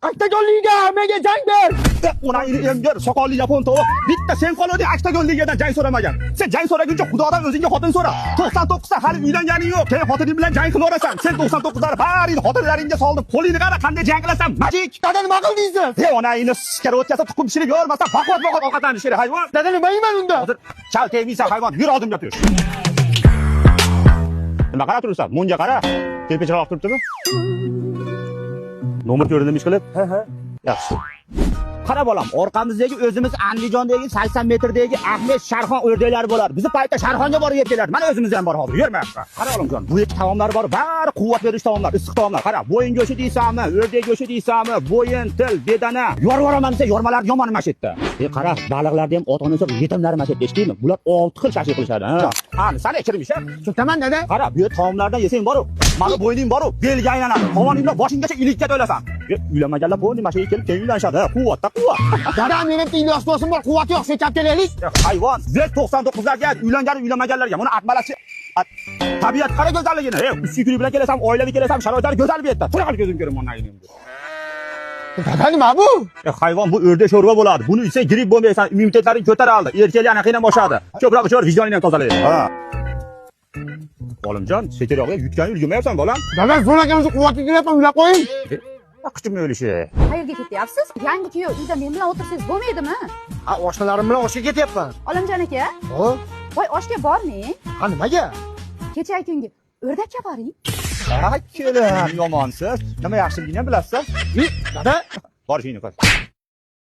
Aktajonliga menga jang ber. Ona endi soqolli yapon tovuq. Bitta sen qoladi Aktajonligadan jang so'ramagan. Sen jang so'raguncha Xudodan o'zingga xotin so'ra. 99 ta hali uylanganing yo'q. Keyin xotining bilan jang qilaverasan. Sen 99 lar barini xotinlaringga soldim. Qo'lingni qara qanday jang qilasan? Majik. Dada nima qildingiz? Ey onangni sikar o'tkazib tuxum pishirib yormasa vaqot ovqatlanishni kerak hayvon. Dada nima yeyman unda? Hozir chal tegmaysan hayvon. Yur oldimga tur. Nima qarab turibsan? Munga qara. Telpechroq olib turibdimi? Nomer ko'rindimi ishqilib? Ha. Yaxshi. Qara bolam, orqamizdagi o'zimiz Andijondagi 80 metrdagi Ahmed Sharxon o'rdaklari bo'lar. Bizni paytda Sharxonga borib yeb keladi. Mana o'zimiz ham bor hozir. Yurmayapti. Qara olamjon. Bu yerda taomlar bor, bari quvvat beruvchi taomlar, issiq taomlar. Qara, bo'yin go'shti deysanmi, o'rdak go'shti deysanmi, bo'yin, til, bedana. Yorvoraman desa, yormalar yomon emas yerda. Qara, baliqlarda ham ota-onasi yetimlar emas yerda, eshitdingmi? Bular 6 xil shashlik qilishadi, ha. Ana, sana kirmish, ha. Cho'taman dada. Qara, bu taomlardan yesang boru, mana bo'yning boru, belga aylanadi. Qovoninglar boshinggacha ilikka to'lasan. Uylanmaganlar bo'yni mashaga kelib uylanishadi, ha. Quvvatda quvvat. Dada mening ilyos do'stim bor, quvvati yo'q, sen kelaylik. Hayvon, Z99 larga uylangan uylanmaganlarga buni atmalachi. Tabiat qara go'zalligini. Usti bilan kelasam, oilaviy kelasam, sharoitlari go'zal bu yerda. Turaqal ko'zim ko'rib mana endi. Dada nima bu? Hayvon bu o'rdak sho'rva bo'ladi. Buni yesang gripp bo'lmaysan, immunitetlaring ko'tarildi. Erkaklar anaqidan boshadi. Ko'proq ichar, vijdoningni ham tozalaydi. Ha. Olimjon, sekiroqga yutgan yurmayapsan bolam. Dada zo'raganingiz quvvati kelyapman, uylab qo'ying. Qichqirma o'lishi. Qayerga ketyapsiz? Yangi kuyov uyda men bilan o'tirsangiz bo'lmaydimi? Ha, oshnalarim bilan oshga ketyapman. Olimjon aka, Ho? voy oshga bormang. Ha, nimaga? Kecha kungi o'rdakka boring. Ha, keling, yomonsiz. Nima yaxshiligini ham bilasiz? Dada, Bor shuni qo'y.